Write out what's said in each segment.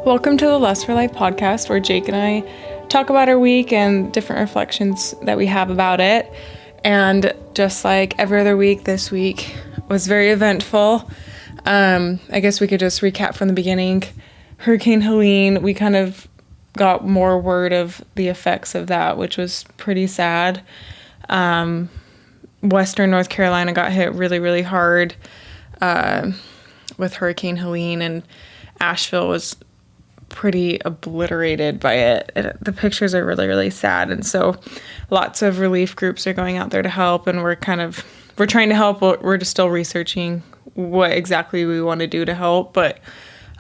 Welcome to the Lust for Life podcast, where Jake and I talk about our week and different reflections that we have about it. And just like every other week, this week was very eventful. I guess we could just recap from the beginning. Hurricane Helene, we kind of got more word of the effects of that, which was pretty sad. Western North Carolina got hit really, really hard with Hurricane Helene, and Asheville was pretty obliterated by it. The pictures are really, really sad, and so lots of relief groups are going out there to help, and we're trying to help. We're just still researching what exactly we want to do to help, but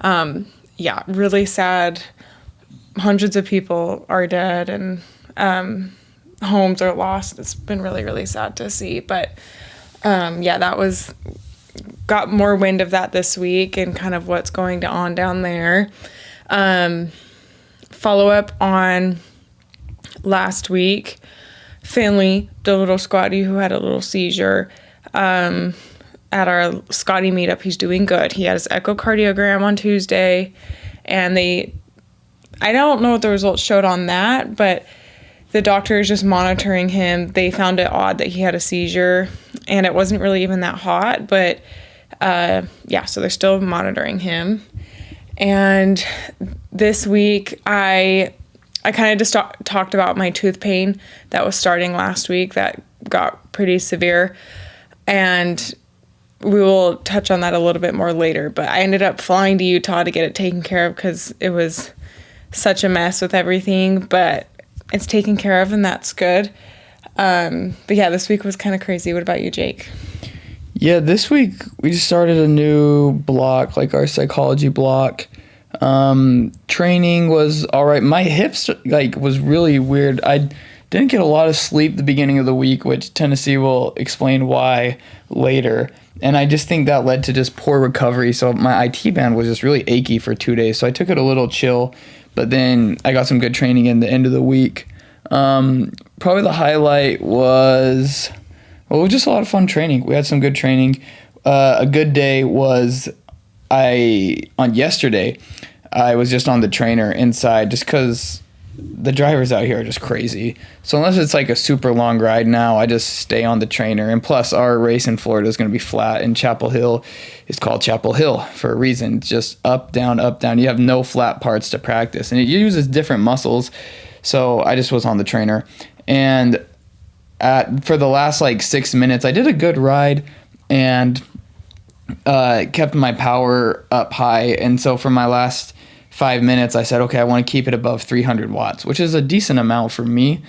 yeah, really sad. Hundreds of people are dead, and homes are lost. It's been really, really sad to see, but yeah, got more wind of that this week and kind of what's going on down there. Follow up on last week, Finley, the little Scotty who had a little seizure, at our Scotty meetup. He's doing good. He had his echocardiogram on Tuesday, and I don't know what the results showed on that, but the doctor is just monitoring him. They found it odd that he had a seizure, and it wasn't really even that hot, but so they're still monitoring him. And this week, I kind of just talked about my tooth pain that was starting last week that got pretty severe, and we will touch on that a little bit more later. But I ended up flying to Utah to get it taken care of because it was such a mess with everything, but it's taken care of, and that's good. But yeah, this week was kind of crazy. What about you, Jake? Yeah, this week we just started a new block, like our psychology block. Training was all right. My hips was really weird. I didn't get a lot of sleep the beginning of the week, which Tennessee will explain why later. And I just think that led to just poor recovery. So my IT band was just really achy for 2 days. So I took it a little chill, but then I got some good training in the end of the week. Probably the highlight was... Well, it was just a lot of fun training. We had some good training. A good day was on yesterday, I was just on the trainer inside just because the drivers out here are just crazy. So unless it's like a super long ride now, I just stay on the trainer. And plus, our race in Florida is going to be flat, and Chapel Hill is called Chapel Hill for a reason. It's just up, down, up, down. You have no flat parts to practice, and it uses different muscles. So I just was on the trainer. And for the last 6 minutes, I did a good ride and kept my power up high. And so for my last 5 minutes, I said, okay, I want to keep it above 300 watts, which is a decent amount for me.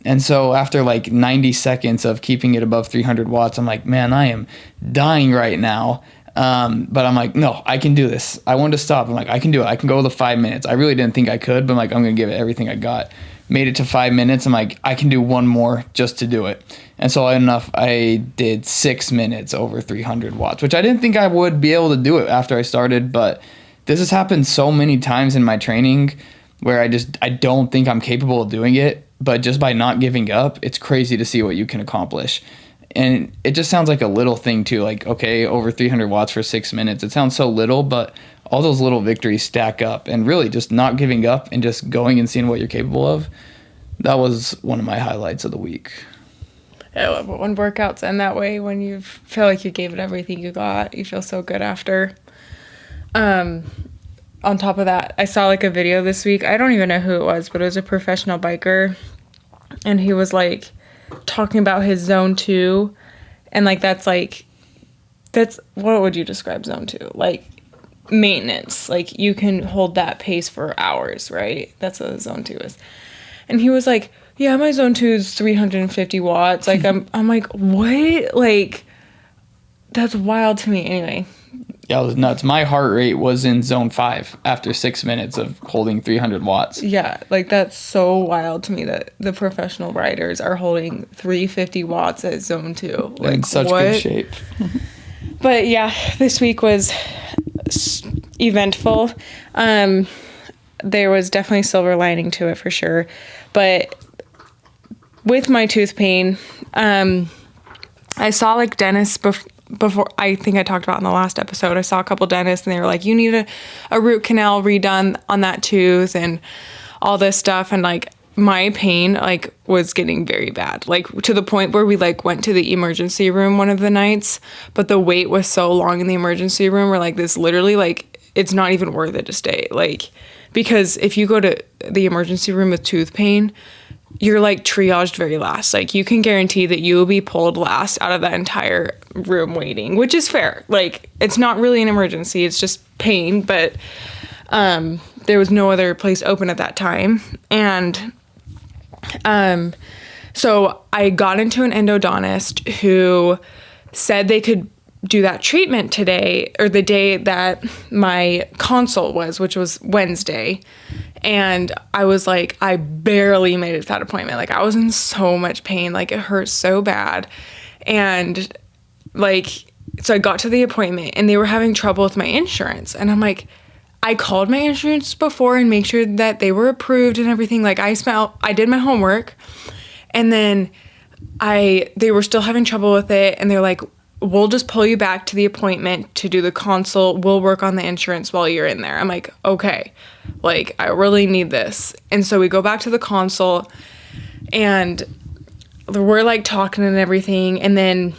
And so after 90 seconds of keeping it above 300 watts, I'm like, man, I am dying right now. But I'm like, no, I can do this. I wanted to stop. I'm like, I can do it. I can go the 5 minutes. I really didn't think I could, but I'm going to give it everything I got. Made it to 5 minutes. I'm like, I can do one more just to do it. And so I did 6 minutes over 300 watts, which I didn't think I would be able to do it after I started. But this has happened so many times in my training where I don't think I'm capable of doing it. But just by not giving up, it's crazy to see what you can accomplish. And it just sounds like a little thing too, okay, over 300 watts for 6 minutes. It sounds so little, but all those little victories stack up. And really just not giving up and just going and seeing what you're capable of, that was one of my highlights of the week. I love it when workouts end that way, when you feel like you gave it everything you got. You feel so good after. On top of that, I saw a video this week. I don't even know who it was, but it was a professional biker. And he was talking about his zone 2, and that's what would you describe zone 2? Maintenance. You can hold that pace for hours, right? That's what zone 2 is. And he was like, yeah, my zone 2 is 350 watts. I'm like, what? That's wild to me. Anyway. Yeah, it was nuts. My heart rate was in zone 5 after 6 minutes of holding 300 watts. Yeah, that's so wild to me that the professional riders are holding 350 watts at zone 2. In such good shape. But yeah, this week was eventful. There was definitely a silver lining to it for sure. But with my tooth pain, I saw dentists before, I think I talked about in the last episode, I saw a couple dentists and they were like, you need a root canal redone on that tooth and all this stuff. And like my pain like was getting very bad, like to the point where we like went to the emergency room one of the nights, but the wait was so long in the emergency room. We're like, this literally like, it's not even worth it to stay. Like, because if you go to the emergency room with tooth pain, you're like triaged very last. Like you can guarantee that you will be pulled last out of that entire room waiting, which is fair. Like it's not really an emergency, it's just pain, but there was no other place open at that time. And so I got into an endodontist who said they could do that treatment today, or the day that my consult was, which was Wednesday. And I was like, I barely made it to that appointment. Like I was in so much pain, like it hurt so bad. And like, so I got to the appointment and they were having trouble with my insurance. And I'm like, I called my insurance before and make sure that they were approved and everything. Like I did my homework, and then they were still having trouble with it. And they're like, we'll just pull you back to the appointment to do the consult. We'll work on the insurance while you're in there. I'm like, okay, like I really need this. And so we go back to the consult and we're like talking and everything. And then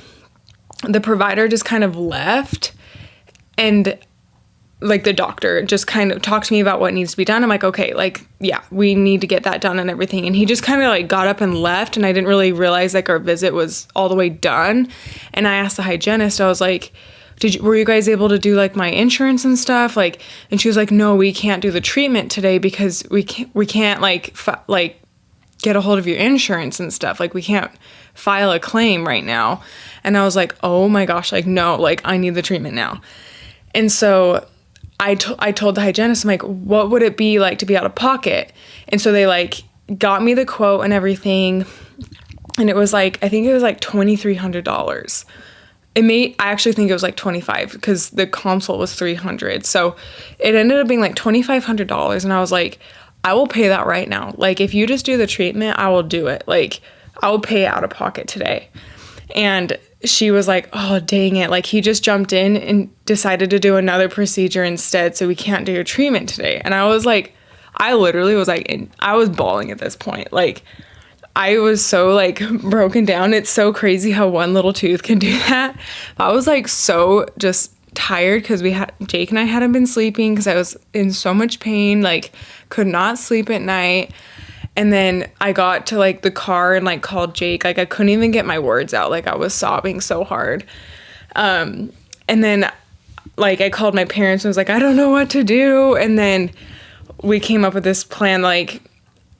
the provider just kind of left, and like the doctor just kind of talked to me about what needs to be done. I'm like, okay, like, yeah, we need to get that done and everything. And he just kind of like got up and left, and I didn't really realize like our visit was all the way done. And I asked the hygienist, I was like, were you guys able to do like my insurance and stuff? Like, and she was like, no, we can't do the treatment today because we can't like get a hold of your insurance and stuff. Like we can't file a claim right now. And I was like, oh my gosh, like, no, like I need the treatment now. And so I told the hygienist, I'm like, what would it be like to be out of pocket? And so they like got me the quote and everything. And it was like, I think it was like $2,300. I actually think it was like $2,500 because the consult was $300. So it ended up being like $2,500. And I was like, I will pay that right now. Like if you just do the treatment, I will do it. Like I will pay out of pocket today. And she was like, oh, dang it. Like he just jumped in and decided to do another procedure instead. So we can't do your treatment today. And I was like, I literally was like, I was bawling at this point. Like I was so like broken down. It's so crazy how one little tooth can do that. I was like so just tired because Jake and I hadn't been sleeping because I was in so much pain, like could not sleep at night. And then I got to like the car and like called Jake. Like I couldn't even get my words out. Like I was sobbing so hard. And then like I called my parents and was like, I don't know what to do. And then we came up with this plan. Like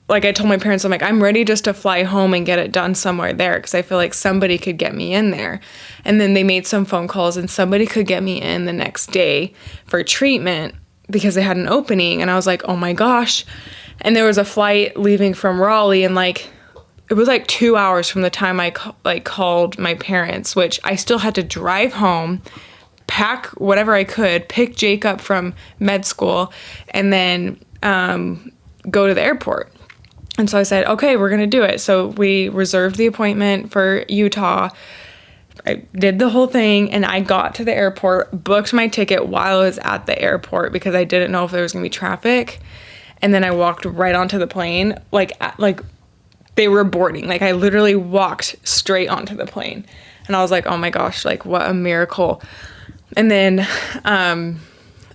I told my parents, I'm like, I'm ready just to fly home and get it done somewhere there because I feel like somebody could get me in there. And then they made some phone calls and somebody could get me in the next day for treatment because they had an opening. And I was like, oh my gosh. And there was a flight leaving from Raleigh, and like it was like 2 hours from the time I called my parents, which I still had to drive home, pack whatever I could, pick Jake up from med school, and then go to the airport. And so I said, okay, we're going to do it. So we reserved the appointment for Utah. I did the whole thing, and I got to the airport, booked my ticket while I was at the airport because I didn't know if there was going to be traffic. And then I walked right onto the plane, like they were boarding. Like I literally walked straight onto the plane, and I was like, oh my gosh, like what a miracle. And then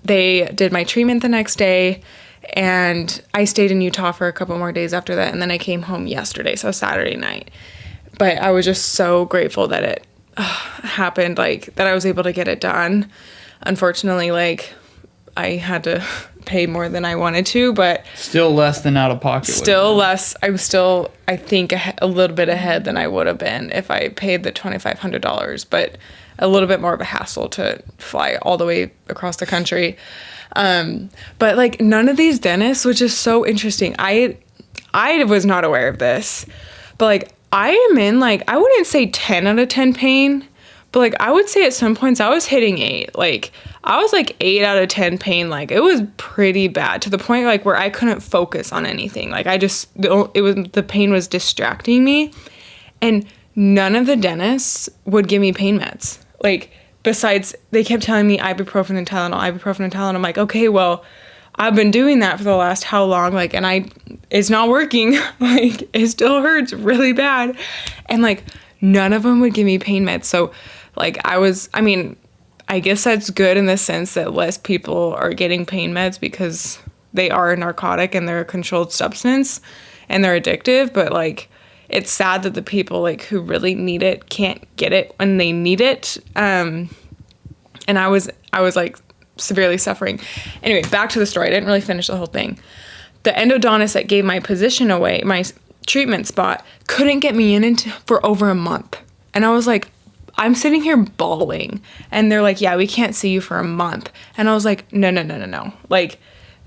they did my treatment the next day, and I stayed in Utah for a couple more days after that. And then I came home yesterday, so Saturday night. But I was just so grateful that it happened, like that I was able to get it done. Unfortunately, like I had to pay more than I wanted to, but still less than out of pocket. Still less. I was still, I think, a little bit ahead than I would have been if I paid the $2,500, but a little bit more of a hassle to fly all the way across the country. But like none of these dentists, which is so interesting. I was not aware of this, but like I am in like, I wouldn't say 10 out of 10 pain, but like I would say at some points I was hitting 8. Like I was like 8 out of 10 pain. Like it was pretty bad to the point like where I couldn't focus on anything. Like the pain was distracting me, and none of the dentists would give me pain meds. Like besides, they kept telling me ibuprofen and Tylenol, ibuprofen and Tylenol. I'm like, okay, well, I've been doing that for the last how long? Like, and it's not working. Like, it still hurts really bad. And like, none of them would give me pain meds. So like, I guess that's good in the sense that less people are getting pain meds because they are a narcotic and they're a controlled substance and they're addictive. But like, it's sad that the people like who really need it can't get it when they need it. And I was like severely suffering. Anyway, back to the story. I didn't really finish the whole thing. The endodontist that gave my position away, my treatment spot, couldn't get me in for over a month. And I was like, I'm sitting here bawling. And they're like, yeah, we can't see you for a month. And I was like, no. Like,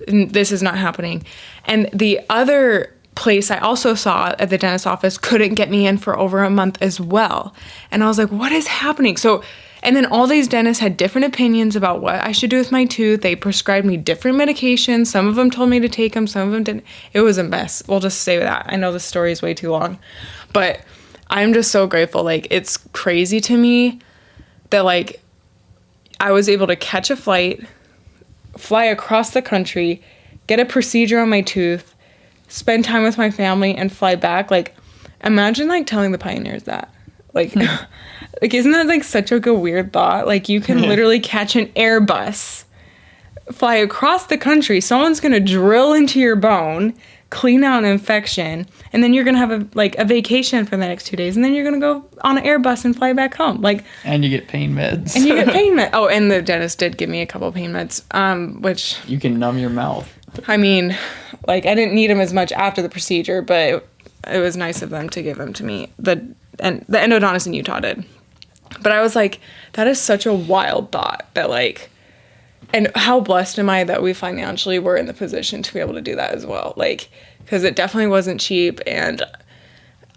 this is not happening. And the other place I also saw at the dentist's office couldn't get me in for over a month as well. And I was like, what is happening? So, and then all these dentists had different opinions about what I should do with my tooth. They prescribed me different medications. Some of them told me to take them. Some of them didn't. It was a mess. We'll just say that. I know the story is way too long. But I'm just so grateful. Like, it's crazy to me that, like, I was able to catch a flight, fly across the country, get a procedure on my tooth, spend time with my family, and fly back. Like, imagine, like, telling the pioneers that. Like, like, isn't that, like, such like a weird thought? Like, you can literally catch an Airbus, fly across the country, someone's gonna drill into your bone, clean out an infection, and then you're gonna have a vacation for the next 2 days, and then you're gonna go on an Airbus and fly back home. Like, and you get pain meds. And you get pain meds. Oh, and the dentist did give me a couple pain meds, which you can numb your mouth. I mean, like, I didn't need them as much after the procedure, but it was nice of them to give them to me. The endodontist in Utah did. But I was like, that is such a wild thought that, like, and how blessed am I that we financially were in the position to be able to do that as well. Like, because it definitely wasn't cheap. And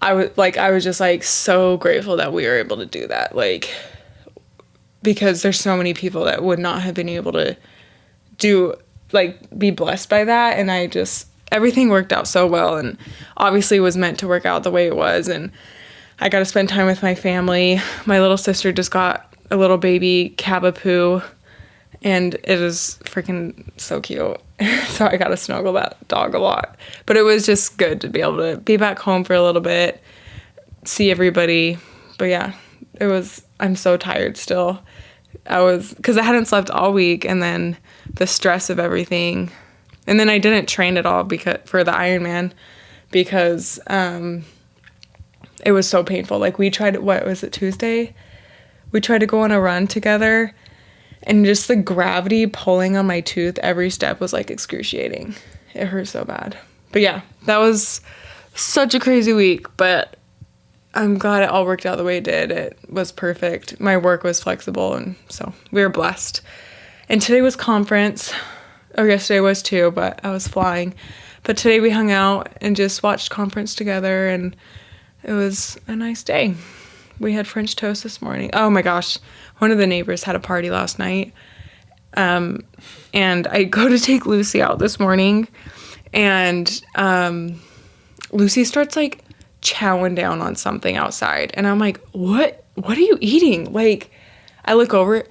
I was just like so grateful that we were able to do that. Like, because there's so many people that would not have been able to be blessed by that. And everything worked out so well, and obviously was meant to work out the way it was. And I got to spend time with my family. My little sister just got a little baby Cavapoo, and it is freaking so cute. So I got to snuggle that dog a lot. But it was just good to be able to be back home for a little bit, see everybody. But yeah, I'm so tired still. Because I hadn't slept all week, and then the stress of everything. And then I didn't train at all for the Ironman because it was so painful. Like, we tried, what was it, Tuesday? We tried to go on a run together, and just the gravity pulling on my tooth every step was, like, excruciating. It hurt so bad. But yeah, that was such a crazy week, but I'm glad it all worked out the way it did. It was perfect. My work was flexible, and so we were blessed. And today was conference. Or yesterday was too, but I was flying. But today we hung out and just watched conference together, and it was a nice day. We had French toast this morning. Oh my gosh. One of the neighbors had a party last night. And I go to take Lucy out this morning, and Lucy starts like chowing down on something outside. And I'm like, what are you eating? Like, I look over,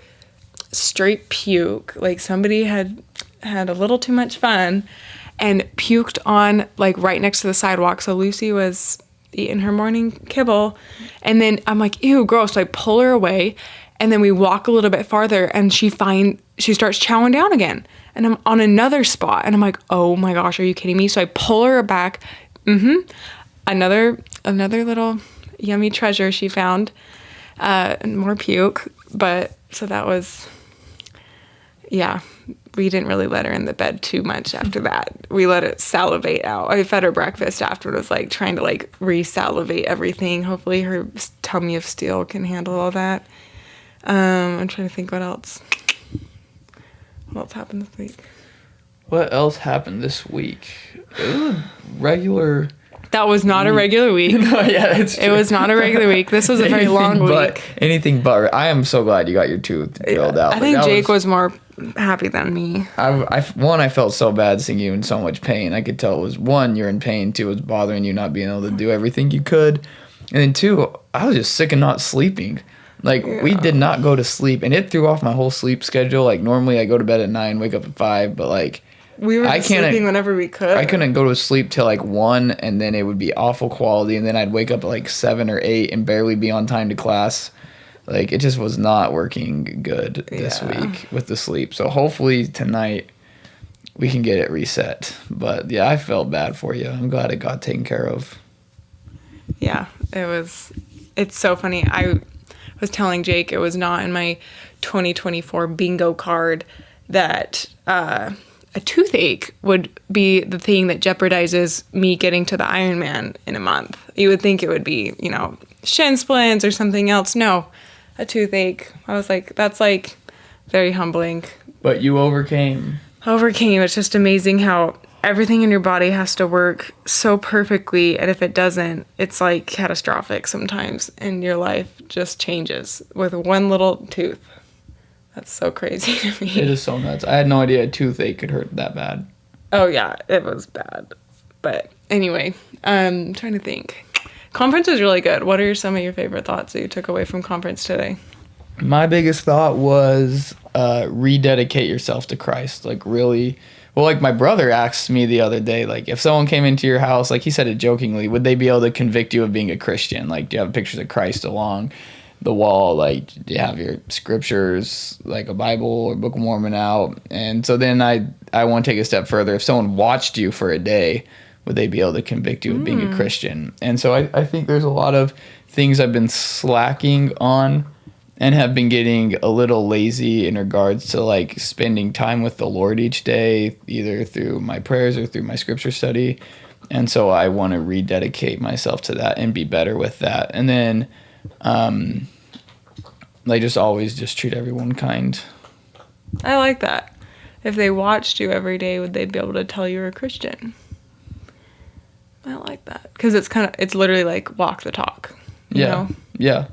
straight puke. Like, somebody had a little too much fun and puked on, like, right next to the sidewalk. So Lucy was eating her morning kibble, and then I'm like, ew, gross. So I pull her away, and then we walk a little bit farther, and she starts chowing down again, and I'm on another spot, and I'm like, oh my gosh, are you kidding me? So I pull her back. Another little yummy treasure she found, more puke. But so that was, yeah, we didn't really let her in the bed too much after that. We let it salivate out. I fed her breakfast after. It was like trying to like re-salivate everything. Hopefully her tummy of steel can handle all that. I'm trying to think what else happened this week. What else happened this week? It was a regular... That was not a regular week. No, yeah, it's true. It was not a regular week. This was a very long week. Anything but. I am so glad you got your tooth drilled out. I think Jake was more happy than me. I felt so bad seeing you in so much pain. I could tell it was, one, you're in pain. Two, it was bothering you not being able to do everything you could. And then two, I was just sick and not sleeping. Like, we did not go to sleep, and it threw off my whole sleep schedule. Like, normally I go to bed at 9, wake up at 5, but like, We were sleeping whenever we could. I couldn't go to sleep till like 1, and then it would be awful quality, and then I'd wake up at like 7 or 8 and barely be on time to class. Like, it just was not working good this week with the sleep. So hopefully tonight we can get it reset. But yeah, I felt bad for you. I'm glad it got taken care of. Yeah, it's so funny. I was telling Jake it was not in my 2024 bingo card that a toothache would be the thing that jeopardizes me getting to the Ironman in a month. You would think it would be, shin splints or something else. No, a toothache. I was like, that's like very humbling. But you overcame. It's just amazing how everything in your body has to work so perfectly, and if it doesn't, it's like catastrophic sometimes, and your life just changes with one little tooth. That's so crazy to me. It is so nuts. I had no idea a toothache could hurt that bad. Oh yeah, it was bad. But anyway, I'm trying to think. Conference was really good. What are some of your favorite thoughts that you took away from conference today? My biggest thought was rededicate yourself to Christ. Like, really. Well, like, my brother asked me the other day, like, if someone came into your house, like, he said it jokingly, would they be able to convict you of being a Christian? Like, do you have pictures of Christ along the wall? Like, do you have your scriptures, like a Bible or Book of Mormon out? And so then I want to take a step further. If someone watched you for a day, would they be able to convict you of being a Christian? And so I think there's a lot of things I've been slacking on and have been getting a little lazy in regards to like spending time with the Lord each day, either through my prayers or through my scripture study. And so I want to rededicate myself to that and be better with that. And then like, just always just treat everyone kind. I like that. If they watched you every day, would they be able to tell you're a Christian? I like that. Because it's literally like walk the talk. You know? Yeah.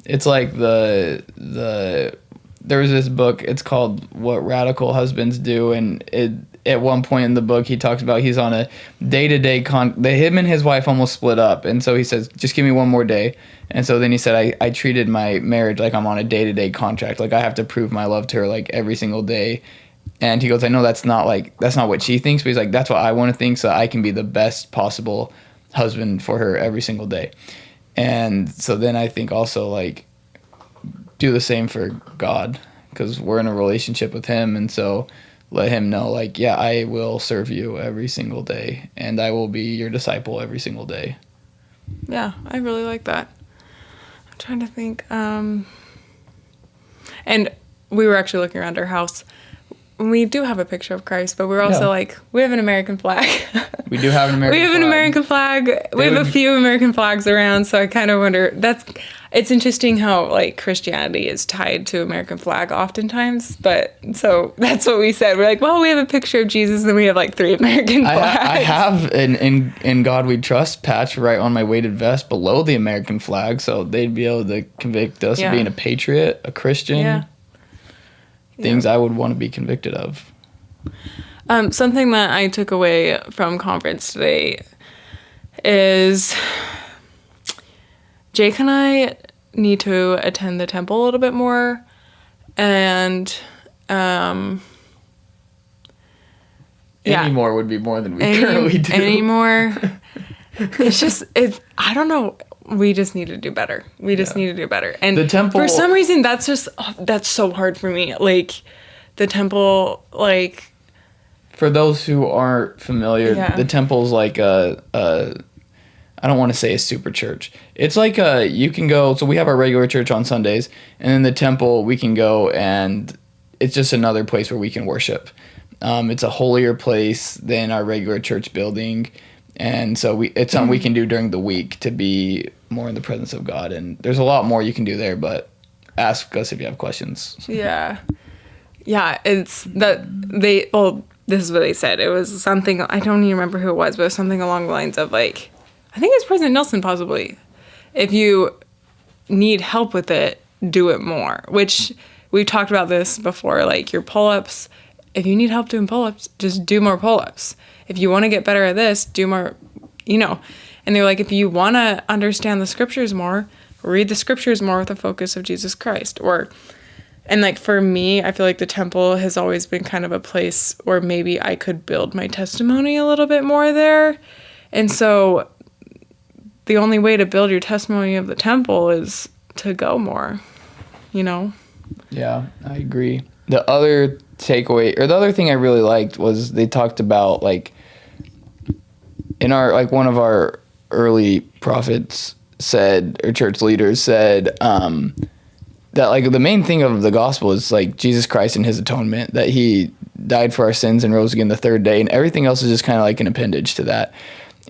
It's like there was this book, it's called What Radical Husbands Do, and at one point in the book he talks about he's on a day-to-day him and his wife almost split up, and so he says, just give me one more day. And so then he said, I treated my marriage like I'm on a day-to-day contract, like I have to prove my love to her like every single day. And he goes, I know that's not what she thinks, but he's like, that's what I want to think, so I can be the best possible husband for her every single day. And so then I think also, like, do the same for God, because we're in a relationship with him. And so let him know, like, yeah, I will serve you every single day, and I will be your disciple every single day. Yeah, I really like that. I'm trying to think. And we were actually looking around our house. We do have a picture of Christ, but we're also we have an American flag. We do have an American flag. We have a few American flags around, so I kind of wonder, it's interesting how like Christianity is tied to American flag oftentimes, but so that's what we said. We're like, well, we have a picture of Jesus, and we have like 3 American flags. I have an In God We Trust patch right on my weighted vest below the American flag, so they'd be able to convict us of being a patriot, a Christian. Yeah. Things I would want to be convicted of. Something that I took away from conference today is Jake and I need to attend the temple a little bit more, and any more would be more than we currently do. Any more. I don't know. We just need to do better. We just need to do better. And the temple, for some reason, that's so hard for me. Like, the temple, like... For those who aren't familiar, the temple's like I don't want to say a super church. It's like you can go, so we have our regular church on Sundays, and then the temple we can go, and it's just another place where we can worship. It's a holier place than our regular church building. And so it's something we can do during the week to be more in the presence of God. And there's a lot more you can do there, but ask us if you have questions. Yeah. Yeah, it's that this is what they said. It was something, I don't even remember who it was, but it was something along the lines of like, I think it's President Nelson possibly. If you need help with it, do it more. Which we've talked about this before, like your pull-ups. If you need help doing pull-ups, just do more pull-ups. If you want to get better at this, do more, And they're like, if you want to understand the scriptures more, read the scriptures more with the focus of Jesus Christ. And like for me, I feel like the temple has always been kind of a place where maybe I could build my testimony a little bit more there. And so the only way to build your testimony of the temple is to go more, you know? Yeah, I agree. The other takeaway, or the other thing I really liked was they talked about, like, in our, like, one of our early prophets said, or church leaders said, that, like, the main thing of the gospel is, like, Jesus Christ and his atonement, that he died for our sins and rose again the third day, and everything else is just kind of like an appendage to that.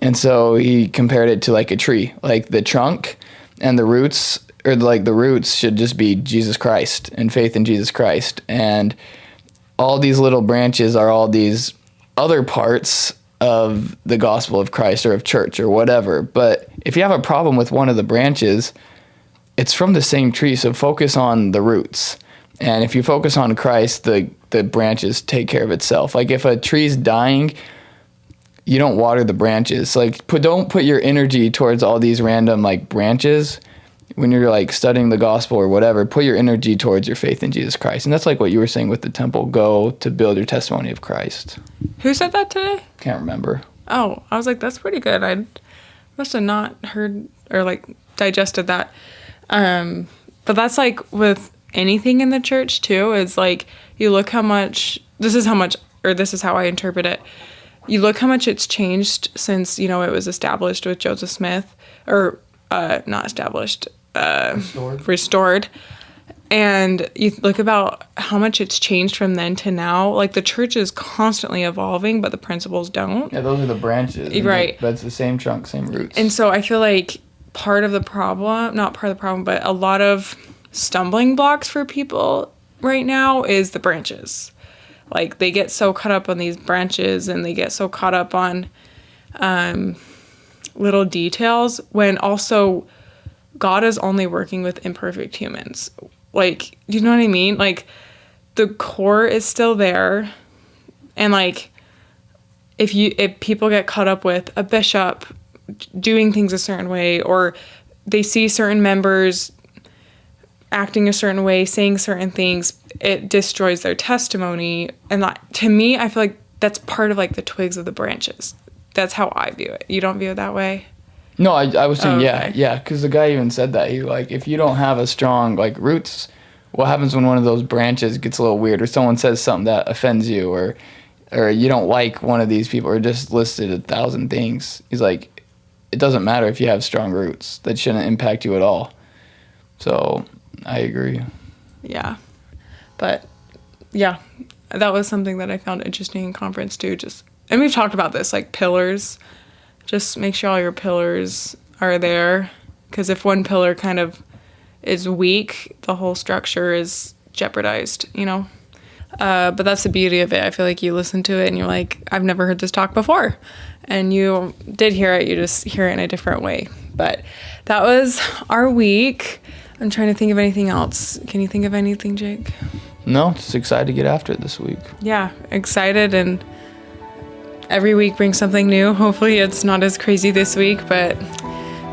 And so he compared it to, like, a tree. Like, the trunk and the roots, or, like, the roots should just be Jesus Christ and faith in Jesus Christ. And all these little branches are all these other parts of the gospel of Christ or of church or whatever. But if you have a problem with one of the branches, it's from the same tree, so focus on the roots. And if you focus on Christ, the branches take care of itself. Like, if a tree's dying, you don't water the branches. Like, don't put your energy towards all these random, like, branches. When you're, like, studying the gospel or whatever, put your energy towards your faith in Jesus Christ. And that's like what you were saying with the temple. Go to build your testimony of Christ. Who said that today? Can't remember. Oh, I was like, that's pretty good. I must have not heard or, like, digested that. But that's like with anything in the church too, is like, you look how much, this is how I interpret it. You look how much it's changed since, it was established with Joseph Smith, or not established, restored. And you look about how much it's changed from then to now. Like, the church is constantly evolving, but the principles don't. Yeah, those are the branches. Right. But it's the same trunk, same roots. And so I feel like not part of the problem, but a lot of stumbling blocks for people right now is the branches. Like, they get so caught up on these branches and they get so caught up on little details, when also God is only working with imperfect humans. Like, you know what I mean? Like, the core is still there. And, like, if people get caught up with a bishop doing things a certain way, or they see certain members acting a certain way, saying certain things, it destroys their testimony. And that, to me, I feel like that's part of, like, the twigs of the branches. That's how I view it. You don't view it that way? No, I was saying, okay. yeah, because the guy even said that. He, like, if you don't have a strong, like, roots, what happens when one of those branches gets a little weird, or someone says something that offends you, or you don't like one of these people, or just listed 1,000 things? He's like, it doesn't matter if you have strong roots. That shouldn't impact you at all. So I agree. Yeah. But, yeah, that was something that I found interesting in conference, too. And we've talked about this, like, pillars. Just make sure all your pillars are there. Because if one pillar kind of is weak, the whole structure is jeopardized, But that's the beauty of it. I feel like you listen to it and you're like, I've never heard this talk before. And you did hear it, you just hear it in a different way. But that was our week. I'm trying to think of anything else. Can you think of anything, Jake? No, just excited to get after it this week. Yeah, excited, and every week brings something new. Hopefully it's not as crazy this week, but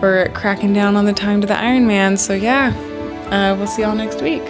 we're cracking down on the time to the Ironman. So yeah, we'll see y'all next week.